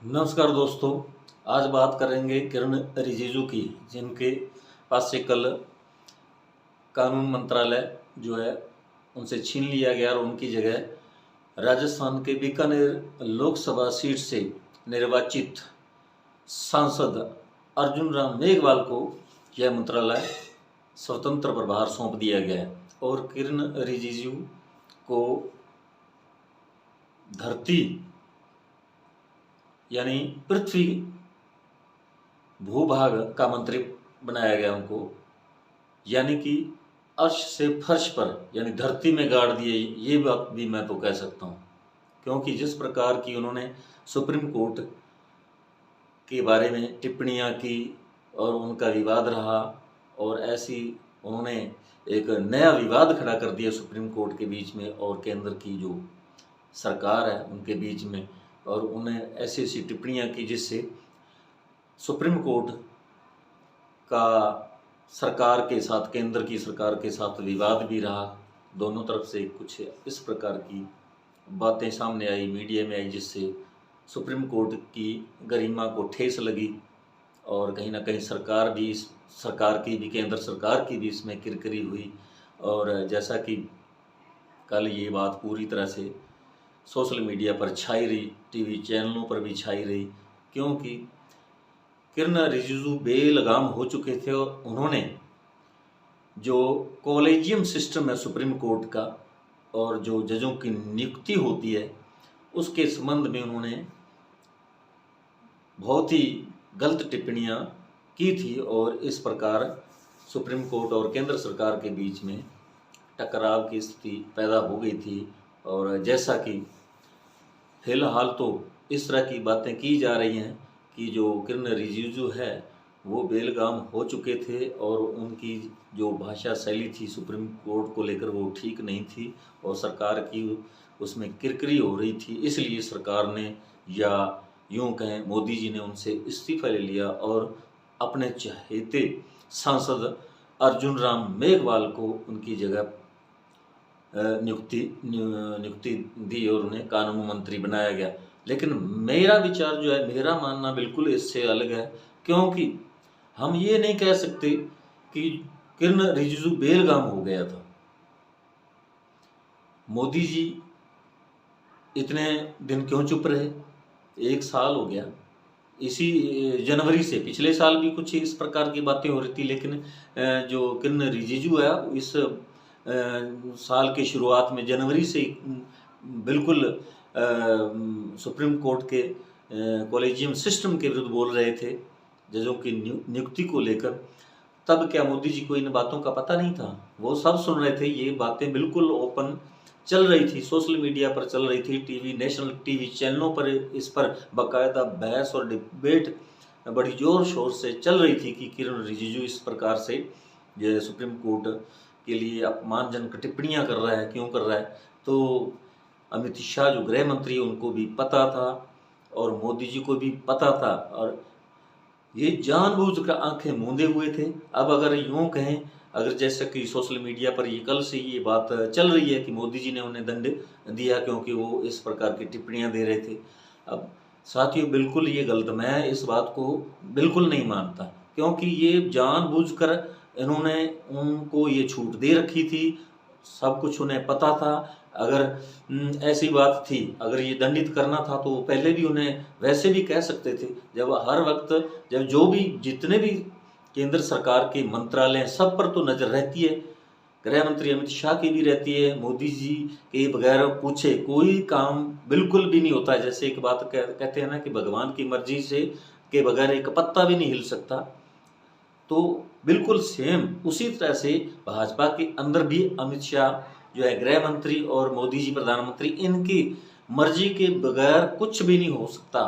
नमस्कार दोस्तों। आज बात करेंगे किरण रिजिजू की, जिनके पास से कल कानून मंत्रालय जो है उनसे छीन लिया गया और उनकी जगह राजस्थान के बीकानेर लोकसभा सीट से निर्वाचित सांसद अर्जुन राम मेघवाल को यह मंत्रालय स्वतंत्र प्रभार सौंप दिया गया है। और किरण रिजिजू को धरती यानी पृथ्वी भूभाग का मंत्री बनाया गया उनको, यानी कि अर्श से फर्श पर यानी धरती में गाड़ दिए, ये बात भी मैं तो कह सकता हूँ। क्योंकि जिस प्रकार की उन्होंने सुप्रीम कोर्ट के बारे में टिप्पणियाँ की और उनका विवाद रहा, और ऐसी उन्होंने एक नया विवाद खड़ा कर दिया सुप्रीम कोर्ट के बीच में और केंद्र की जो सरकार है उनके बीच में, और उन्हें ऐसी ऐसी टिप्पणियाँ की जिससे सुप्रीम कोर्ट का सरकार के साथ, केंद्र की सरकार के साथ विवाद भी रहा। दोनों तरफ से कुछ इस प्रकार की बातें सामने आई, मीडिया में आई, जिससे सुप्रीम कोर्ट की गरिमा को ठेस लगी और कहीं ना कहीं सरकार की भी, केंद्र सरकार की भी इसमें किरकिरी हुई। और जैसा कि कल ये बात पूरी तरह से सोशल मीडिया पर छाई रही, टीवी चैनलों पर भी छाई रही, क्योंकि किरण रिजिजू बेलगाम हो चुके थे और उन्होंने जो कॉलेजियम सिस्टम है सुप्रीम कोर्ट का और जो जजों की नियुक्ति होती है उसके संबंध में उन्होंने बहुत ही गलत टिप्पणियां की थी, और इस प्रकार सुप्रीम कोर्ट और केंद्र सरकार के बीच में टकराव की स्थिति पैदा हो गई थी। और जैसा कि फिलहाल तो इस तरह की बातें की जा रही हैं कि जो किरण रिजिजू है वो बेलगाम हो चुके थे और उनकी जो भाषा शैली थी सुप्रीम कोर्ट को लेकर वो ठीक नहीं थी और सरकार की उसमें किरकिरी हो रही थी। इसलिए सरकार ने, या यूँ कहें मोदी जी ने, उनसे इस्तीफा ले लिया और अपने चहेते सांसद अर्जुन राम मेघवाल को उनकी जगह नियुक्ति दी और उन्हें कानून मंत्री बनाया गया। लेकिन मेरा विचार जो है, मेरा मानना बिल्कुल इससे अलग है, क्योंकि हम ये नहीं कह सकते कि किरण रिजिजू बेलगाम हो गया था। मोदी जी इतने दिन क्यों चुप रहे? 1 साल हो गया। इसी जनवरी से, पिछले साल भी कुछ इस प्रकार की बातें हो रही थी, लेकिन जो किरण रिजिजू है इस साल की शुरुआत में जनवरी से बिल्कुल सुप्रीम कोर्ट के कॉलेजियम सिस्टम के विरुद्ध बोल रहे थे, जजों की नियुक्ति को लेकर। तब क्या मोदी जी को इन बातों का पता नहीं था? वो सब सुन रहे थे। ये बातें बिल्कुल ओपन चल रही थी, सोशल मीडिया पर चल रही थी, टीवी, नेशनल टीवी चैनलों पर इस पर बाकायदा बहस और डिबेट बड़ी जोर शोर से चल रही थी कि किरण रिजिजू इस प्रकार से जो सुप्रीम कोर्ट के लिए अपमानजनक टिप्पणियां कर रहा है, क्यों कर रहा है। तो अमित शाह जो गृह मंत्री, उनको भी पता था और मोदी जी को भी पता था, और ये जानबूझकर आंखें मूंदे हुए थे। अब अगर यूँ कहें, अगर जैसा कि सोशल मीडिया पर ये कल से ये बात चल रही है कि मोदी जी ने उन्हें दंड दिया क्योंकि वो इस प्रकार की टिप्पणियां दे रहे थे। अब साथियों, बिल्कुल ये गलत, मैं इस बात को बिल्कुल नहीं मानता, क्योंकि ये जानबूझकर इन्होंने उनको ये छूट दे रखी थी, सब कुछ उन्हें पता था। अगर ऐसी बात थी, अगर ये दंडित करना था तो पहले भी उन्हें वैसे भी कह सकते थे। जब हर वक्त, जब जो भी जितने भी केंद्र सरकार के मंत्रालय, सब पर तो नजर रहती है, गृह मंत्री अमित शाह की भी रहती है। मोदी जी के बगैर पूछे कोई काम बिल्कुल भी नहीं होता। जैसे एक बात कहते हैं ना कि भगवान की मर्जी से के बगैर एक पत्ता भी नहीं हिल सकता, तो बिल्कुल सेम उसी तरह से भाजपा के अंदर भी अमित शाह जो है गृह मंत्री और मोदी जी प्रधानमंत्री, इनकी मर्जी के बगैर कुछ भी नहीं हो सकता।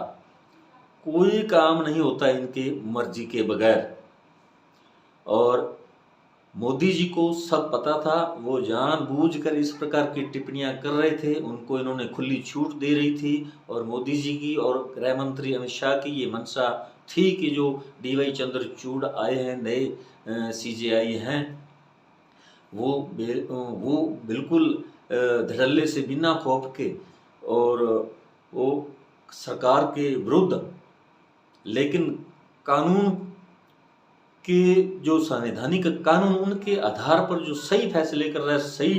कोई काम नहीं होता इनके मर्जी के बगैर। और मोदी जी को सब पता था, वो जानबूझकर इस प्रकार की टिप्पणियां कर रहे थे, उनको इन्होंने खुली छूट दे रही थी। और मोदी जी की और गृह मंत्री अमित शाह की ये मंशा थी कि जो DY चंद्रचूड़ आए हैं, नए CJI हैं, वो बिल्कुल धड़ल्ले से बिना खौफ के, और वो सरकार के विरुद्ध, लेकिन कानून के जो संवैधानिक कानून उनके आधार पर जो सही फैसले कर रहा है, सही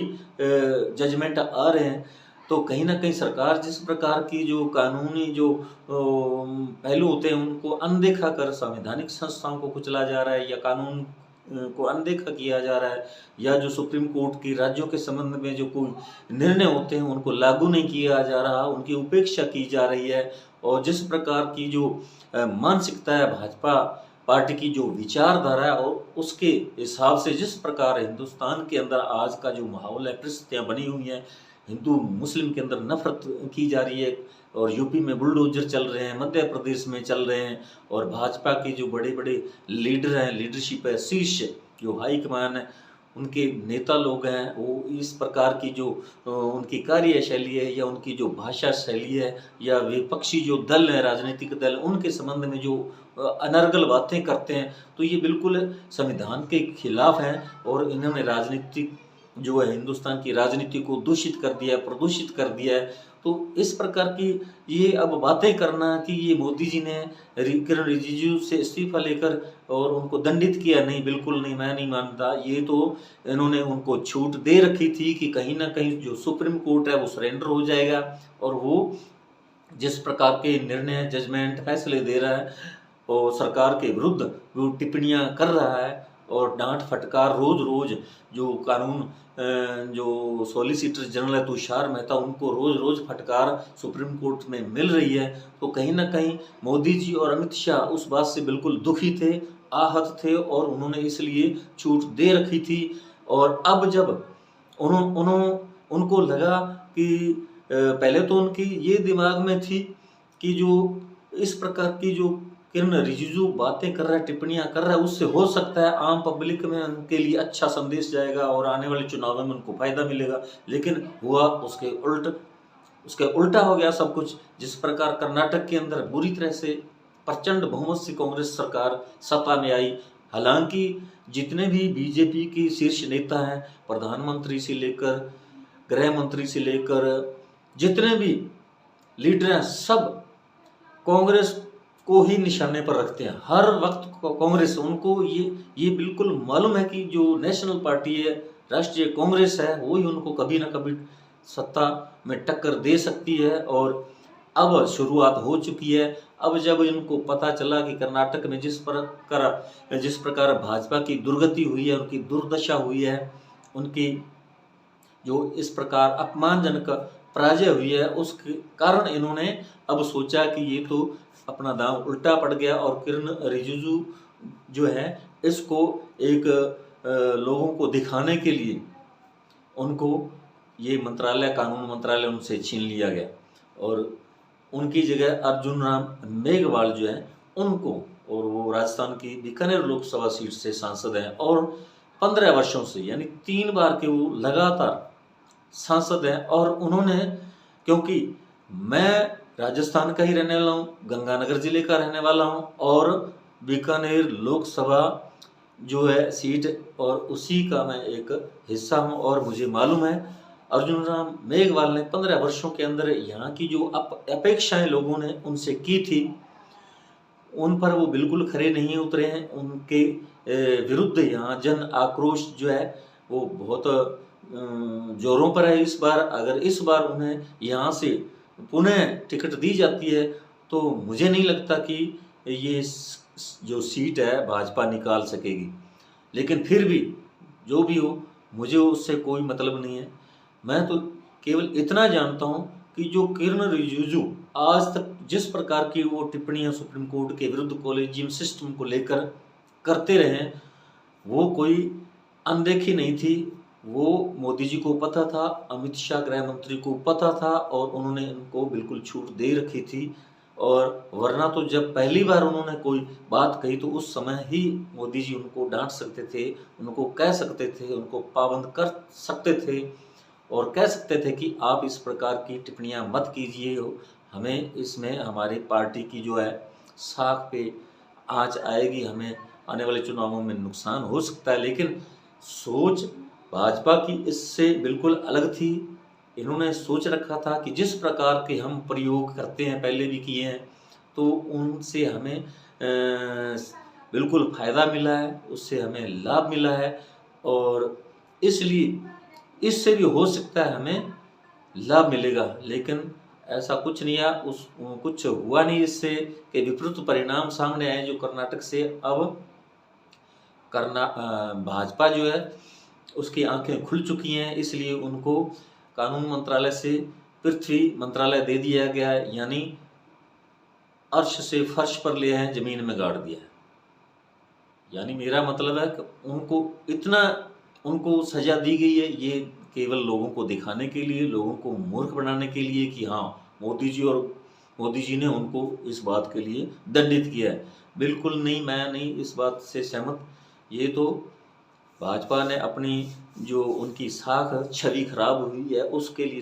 जजमेंट आ रहे हैं, तो कहीं ना कहीं सरकार जिस प्रकार की जो कानूनी जो पहलू होते हैं उनको अनदेखा कर संवैधानिक संस्थाओं को कुचला जा रहा है, या कानून को अनदेखा किया जा रहा है, या जो सुप्रीम कोर्ट की राज्यों के संबंध में जो कोई निर्णय होते हैं उनको लागू नहीं किया जा रहा, उनकी उपेक्षा की जा रही है। और जिस प्रकार की जो मानसिकता है भाजपा पार्टी की, जो विचारधारा है, और उसके हिसाब से जिस प्रकार हिंदुस्तान के अंदर आज का जो माहौल है, परिस्थितियाँ बनी हुई हैं, हिंदू मुस्लिम के अंदर नफरत की जा रही है, और यूपी में बुलडोजर चल रहे हैं, मध्य प्रदेश में चल रहे हैं, और भाजपा के जो बड़े बड़े लीडर हैं, लीडरशिप है, शीर्ष जो हाईकमान है, उनके नेता लोग हैं, वो इस प्रकार की जो उनकी कार्यशैली है, या उनकी जो भाषा शैली है, या विपक्षी जो दल है, राजनीतिक दल, उनके संबंध में जो अनर्गल बातें करते हैं, तो ये बिल्कुल संविधान के खिलाफ हैं। और इन्होंने राजनीतिक जो है हिंदुस्तान की राजनीति को दूषित कर दिया है, प्रदूषित कर दिया है। तो इस प्रकार की ये अब बातें करना कि ये मोदी जी ने किरण रिजिजू से इस्तीफा लेकर और उनको दंडित किया, नहीं, बिल्कुल नहीं, मैं नहीं मानता। ये तो इन्होंने उनको छूट दे रखी थी कि कहीं ना कहीं जो सुप्रीम कोर्ट है वो सरेंडर हो जाएगा, और वो जिस प्रकार के निर्णय, जजमेंट, फैसले दे रहा है और सरकार के विरुद्ध वो टिप्पणियां कर रहा है, और डांट फटकार रोज रोज जो कानून जो सॉलिसिटर जनरल है तुषार मेहता, उनको रोज रोज फटकार सुप्रीम कोर्ट में मिल रही है। तो कहीं ना कहीं मोदी जी और अमित शाह उस बात से बिल्कुल दुखी थे, आहत थे, और उन्होंने इसलिए छूट दे रखी थी। और अब जब उनको लगा कि पहले तो उनकी ये दिमाग में थी कि जो इस प्रकार की जो किरण रिजिजू बातें कर रहा है, टिप्पणियां कर रहा है, उससे हो सकता है आम पब्लिक में उनके लिए अच्छा संदेश जाएगा और आने वाले चुनाव में उनको फायदा मिलेगा। लेकिन हुआ उसके उल्टा हो गया सब कुछ। जिस प्रकार कर्नाटक के अंदर बुरी तरह से प्रचंड बहुमत से कांग्रेस सरकार सत्ता में आई, हालांकि जितने भी बीजेपी की शीर्ष नेता हैं, प्रधानमंत्री से लेकर गृह मंत्री से लेकर जितने भी लीडर हैं, सब कांग्रेस को ही निशाने पर रखते हैं। हर वक्त कांग्रेस, उनको ये बिल्कुल मालूम है कि जो नेशनल पार्टी है, राष्ट्रीय कांग्रेस है, वो ही उनको कभी ना कभी सत्ता में टक्कर दे सकती है। और अब शुरुआत हो चुकी है। अब जब इनको पता चला कि कर्नाटक में जिस प्रकार भाजपा की दुर्गति हुई है, उनकी दुर्दशा हुई है, उनकी जो इस प्रकार अपमानजनक पराजय हुई है, उस कारण इन्होंने अब सोचा कि ये तो अपना दांव उल्टा पड़ गया, और किरण रिजिजू जो है इसको एक लोगों को दिखाने के लिए उनको ये मंत्रालय, कानून मंत्रालय उनसे छीन लिया गया, और उनकी जगह अर्जुन राम मेघवाल जो है उनको, और वो राजस्थान की बीकानेर लोकसभा सीट से सांसद हैं, और 15 वर्षों से, यानी 3 बार के वो लगातार सांसद हैं। और उन्होंने, क्योंकि मैं राजस्थान का ही रहने वाला हूँ, गंगानगर जिले का रहने वाला हूँ, और बीकानेर लोकसभा जो है सीट, और उसी का मैं एक हिस्सा हूँ, और मुझे मालूम है अर्जुन राम मेघवाल ने 15 वर्षों के अंदर यहाँ की जो अपेक्षाएं लोगों ने उनसे की थी, उन पर वो बिल्कुल खरे नहीं उतरे हैं। उनके विरुद्ध यहाँ जन आक्रोश जो है वो बहुत जोरों पर है। इस बार अगर इस बार उन्हें यहाँ से पुनः टिकट दी जाती है, तो मुझे नहीं लगता कि ये जो सीट है भाजपा निकाल सकेगी। लेकिन फिर भी जो भी हो, मुझे उससे कोई मतलब नहीं है। मैं तो केवल इतना जानता हूँ कि जो किरण रिजिजू आज तक जिस प्रकार की वो टिप्पणियां सुप्रीम कोर्ट के विरुद्ध कॉलेजियम सिस्टम को लेकर करते रहे, वो कोई अनदेखी नहीं थी। वो मोदी जी को पता था, अमित शाह गृह मंत्री को पता था, और उन्होंने इनको बिल्कुल छूट दे रखी थी। और वरना तो जब पहली बार उन्होंने कोई बात कही तो उस समय ही मोदी जी उनको डांट सकते थे, उनको कह सकते थे, उनको पाबंद कर सकते थे, और कह सकते थे कि आप इस प्रकार की टिप्पणियां मत कीजिए, हमें इसमें हमारी पार्टी की जो है साख पे आँच आएगी, हमें आने वाले चुनावों में नुकसान हो सकता है। लेकिन सोच भाजपा की इससे बिल्कुल अलग थी। इन्होंने सोच रखा था कि जिस प्रकार के हम प्रयोग करते हैं, पहले भी किए हैं, तो उनसे हमें बिल्कुल फ़ायदा मिला है, उससे हमें लाभ मिला है और इसलिए इससे भी हो सकता है हमें लाभ मिलेगा। लेकिन ऐसा कुछ नहीं है, कुछ हुआ नहीं इससे कि विपरीत परिणाम सामने आए जो कर्नाटक से। अब भाजपा जो है उसकी आंखें खुल चुकी हैं, इसलिए उनको कानून मंत्रालय से पृथ्वी मंत्रालय दे दिया गया है, यानी अर्श से फर्श पर ले आए, जमीन में गाड़ दिया है। यानी मेरा मतलब है कि उनको सजा दी गई है, ये केवल लोगों को दिखाने के लिए, लोगों को मूर्ख बनाने के लिए कि हाँ मोदी जी ने उनको इस बात के लिए दंडित किया है। बिल्कुल नहीं, मैं नहीं इस बात से सहमत। ये तो भाजपा ने अपनी जो उनकी साख छवि खराब हुई है उसके लिए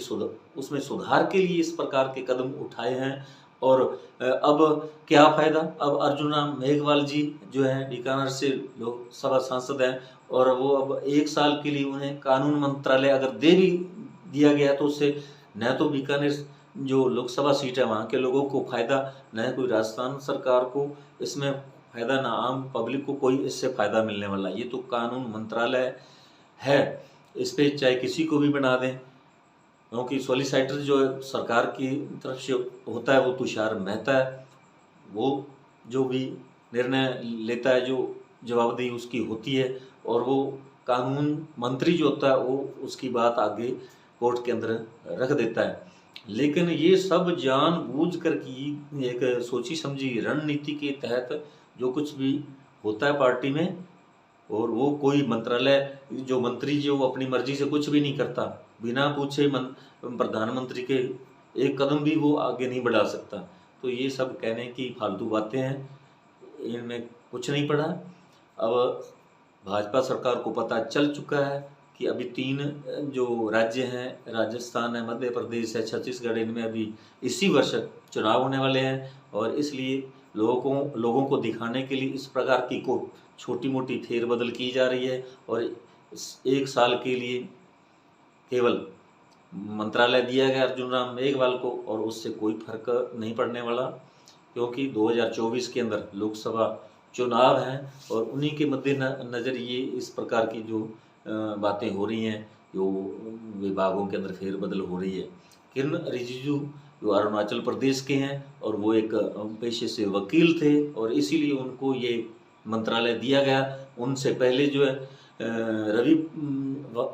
उसमें सुधार के लिए इस प्रकार के कदम उठाए हैं। और अब क्या फ़ायदा, अब अर्जुना मेघवाल जी जो हैं बीकानेर से लोकसभा सांसद हैं, और वो अब 1 साल के लिए उन्हें कानून मंत्रालय अगर दे भी दिया गया तो उससे न तो बीकानेर जो लोकसभा सीट है वहाँ के लोगों को फ़ायदा, न कोई राजस्थान सरकार को इसमें फ़ायदा, ना आम पब्लिक को कोई इससे फ़ायदा मिलने वाला। ये तो कानून मंत्रालय है, इस पे चाहे किसी को भी बना दें, क्योंकि सॉलिसिटर जो सरकार की तरफ से होता है वो तुषार मेहता है, वो जो भी निर्णय लेता है, जो जवाबदेही उसकी होती है, और वो कानून मंत्री जो होता है वो उसकी बात आगे कोर्ट के अंदर रख देता है। लेकिन ये सब जानबूझ कर की एक सोची समझी रणनीति के तहत जो कुछ भी होता है पार्टी में, और वो कोई मंत्रालय जो मंत्री जो अपनी मर्जी से कुछ भी नहीं करता, बिना पूछे प्रधानमंत्री के एक कदम भी वो आगे नहीं बढ़ा सकता। तो ये सब कहने की फालतू बातें हैं, इनमें कुछ नहीं पड़ा। अब भाजपा सरकार को पता चल चुका है कि अभी 3 जो राज्य हैं, राजस्थान है, मध्य प्रदेश है, छत्तीसगढ़, इनमें अभी इसी वर्ष चुनाव होने वाले हैं, और इसलिए लोगों को दिखाने के लिए इस प्रकार की को छोटी मोटी फेरबदल की जा रही है। और 1 साल के लिए केवल मंत्रालय दिया गया अर्जुन राम मेघवाल को, और उससे कोई फर्क नहीं पड़ने वाला, क्योंकि 2024 के अंदर लोकसभा चुनाव हैं, और उन्हीं के मद्देनज़र ये इस प्रकार की जो बातें हो रही हैं, जो विभागों के अंदर फेरबदल हो रही है। किरण रिजिजू जो अरुणाचल प्रदेश के हैं, और वो एक पेशे से वकील थे, और इसीलिए उनको ये मंत्रालय दिया गया। उनसे पहले जो है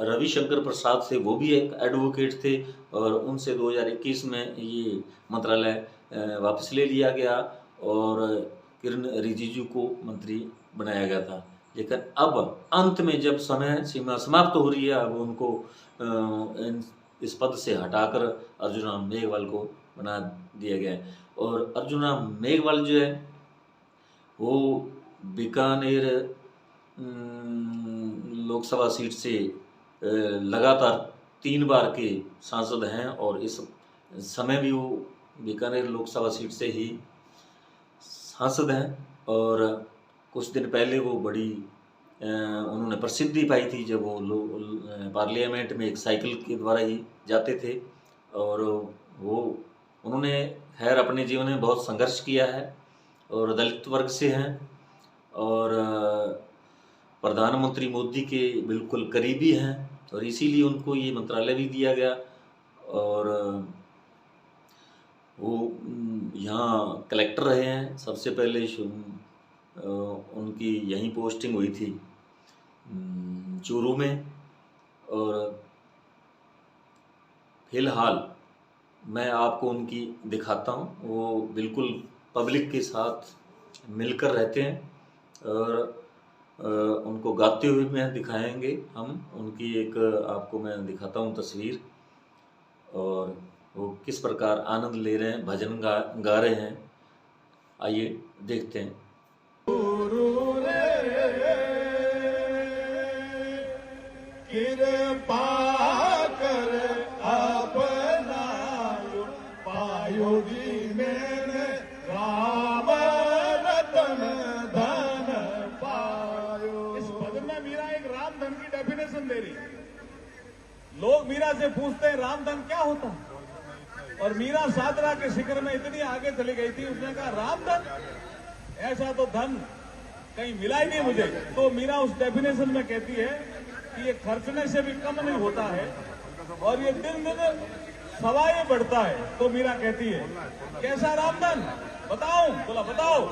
रविशंकर प्रसाद थे, वो भी एक एडवोकेट थे, और उनसे 2021 में ये मंत्रालय वापस ले लिया गया, और किरण रिजिजू को मंत्री बनाया गया था। लेकिन अब अंत में जब समय सीमा समाप्त हो रही है, अब उनको इस पद से हटाकर अर्जुना मेघवाल को बना दिया गया है। और अर्जुना मेघवाल जो है वो बीकानेर लोकसभा सीट से लगातार 3 बार के सांसद हैं, और इस समय भी वो बीकानेर लोकसभा सीट से ही सांसद हैं। और कुछ दिन पहले वो बड़ी उन्होंने प्रसिद्धि पाई थी जब वो पार्लियामेंट में एक साइकिल के द्वारा ही जाते थे, और उन्होंने खैर अपने जीवन में बहुत संघर्ष किया है, और दलित वर्ग से हैं, और प्रधानमंत्री मोदी के बिल्कुल करीबी हैं, और इसीलिए उनको ये मंत्रालय भी दिया गया। और वो यहाँ कलेक्टर रहे हैं, सबसे पहले उनकी यहीं पोस्टिंग हुई थी चूरू में। और फिलहाल मैं आपको उनकी दिखाता हूँ, वो बिल्कुल पब्लिक के साथ मिलकर रहते हैं, और उनको गाते हुए मैं दिखाएंगे हम उनकी एक आपको मैं दिखाता हूँ तस्वीर, और वो किस प्रकार आनंद ले रहे हैं, भजन गा रहे हैं। आइए देखते हैं। लोग मीरा से पूछते हैं रामधन क्या होता है, और मीरा साधना के शिखर में इतनी आगे चली गई थी, उसने कहा रामधन, ऐसा तो धन कहीं मिला ही नहीं मुझे। तो मीरा उस डेफिनेशन में कहती है कि ये खर्चने से भी कम नहीं होता है और ये दिन दिन सवाए बढ़ता है। तो मीरा कहती है कैसा रामधन बताओ, बोला बताओ।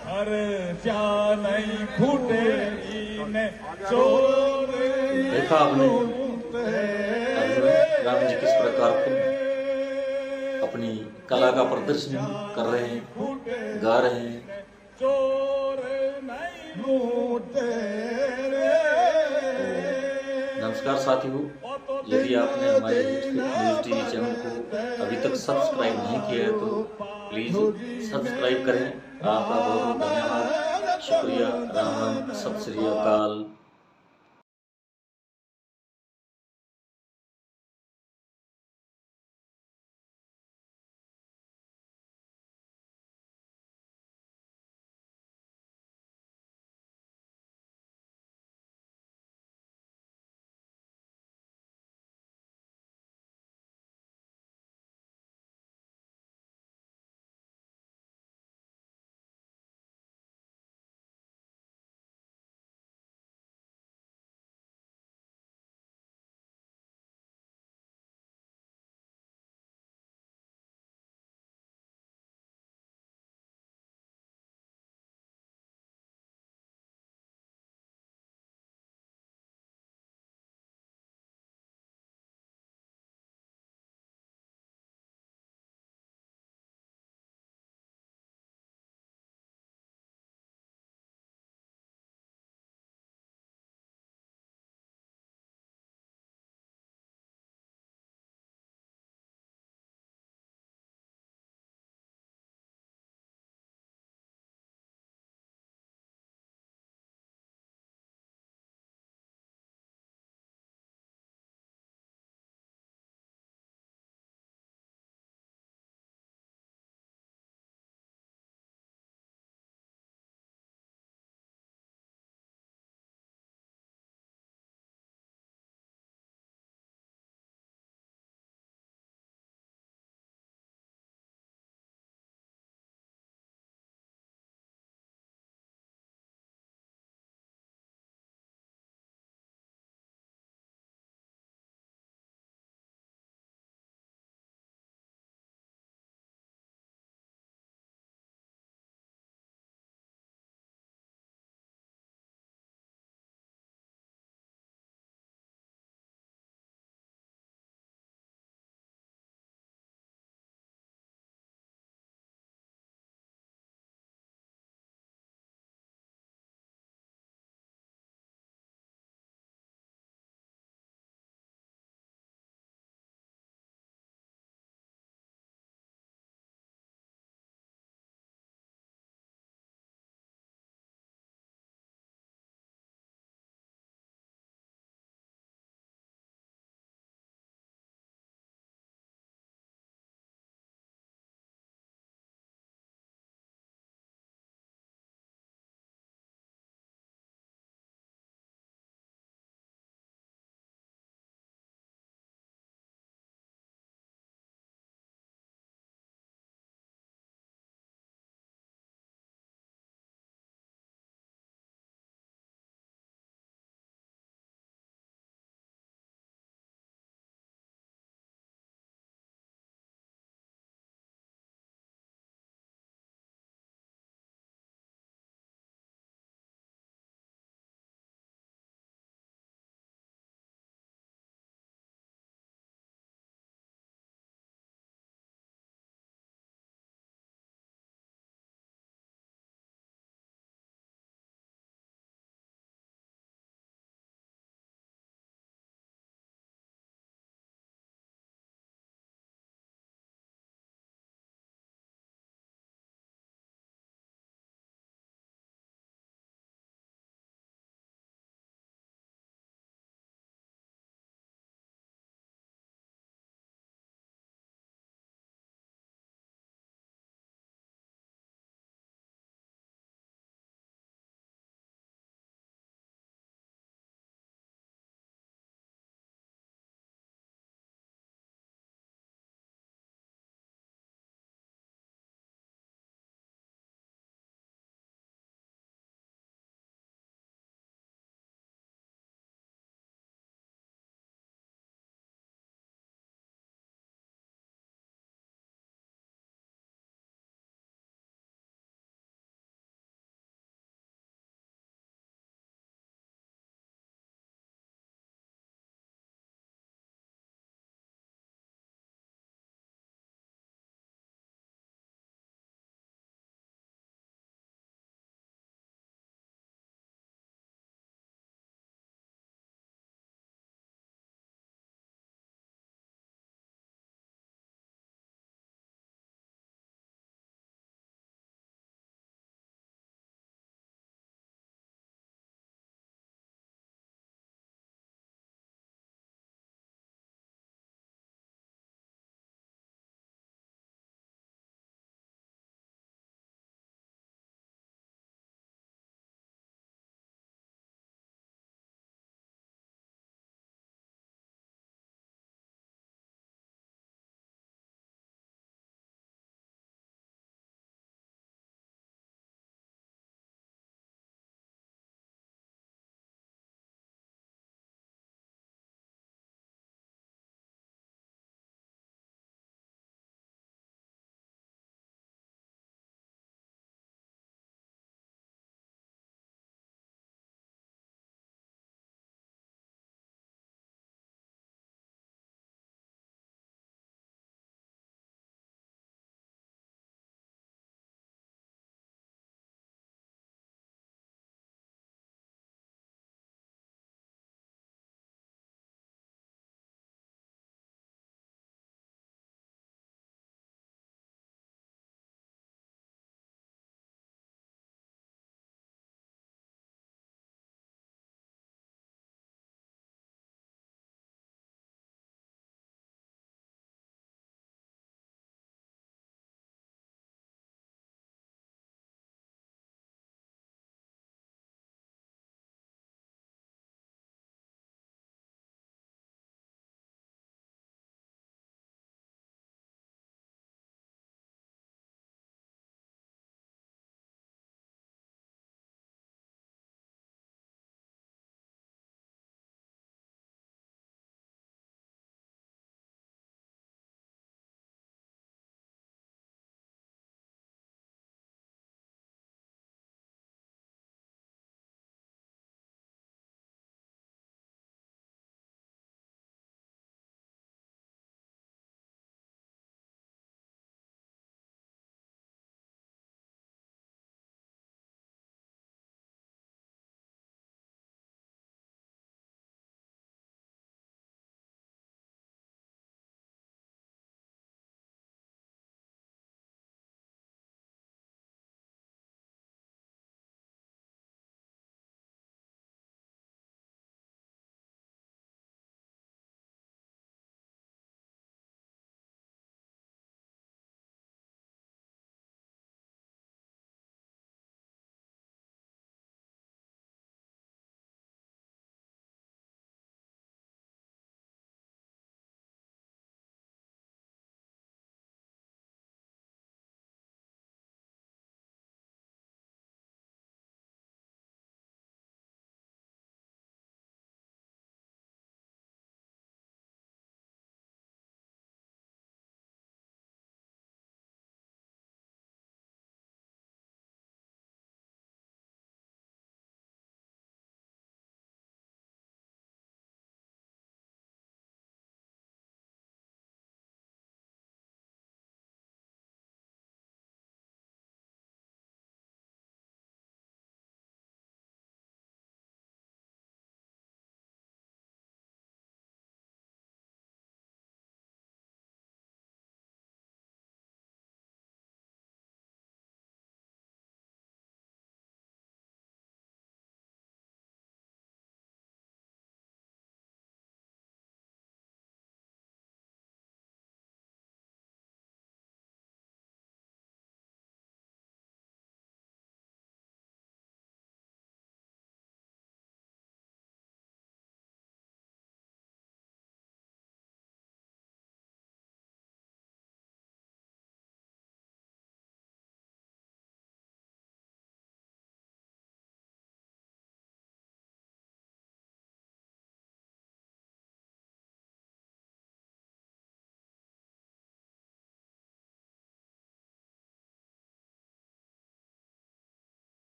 खर्चा नहीं फूटे इने चोर देखा आपने राम जी किस प्रकार खुद अपनी कला का प्रदर्शन कर रहे हैं, गा रहे हैं। चोर नहीं लूटे। नमस्कार साथियों, यदि आपने हमारे न्यूज़ टीवी चैनल को अभी तक सब्सक्राइब नहीं किया है तो प्लीज सब्सक्राइब करें। आपका बहुत बहुत धन्यवाद, शुक्रिया, राम राम, सत श्री अकाल।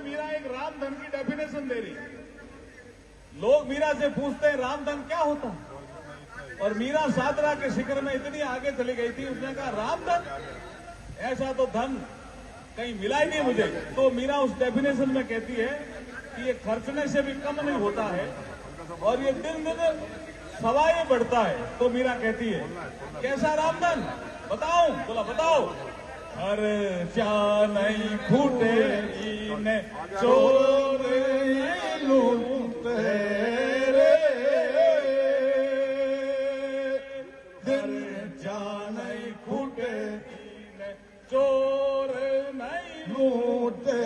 में मीरा एक रामधन की डेफिनेशन दे रही। लोग मीरा से पूछते हैं रामधन क्या होता है, और मीरा साधना के शिखर में इतनी आगे चली गई थी, उसने कहा रामधन, ऐसा तो धन कहीं मिला ही नहीं मुझे। तो मीरा उस डेफिनेशन में कहती है कि ये खर्चने से भी कम नहीं होता है और ये दिन दिन सवाए बढ़ता है। तो मीरा कहती है कैसा रामधन बताओ, बोला बताओ। खर्चा नहीं फूटे इने चोर लूटे रे, खर्चा नहीं फूटे इने चोर नहीं लूटे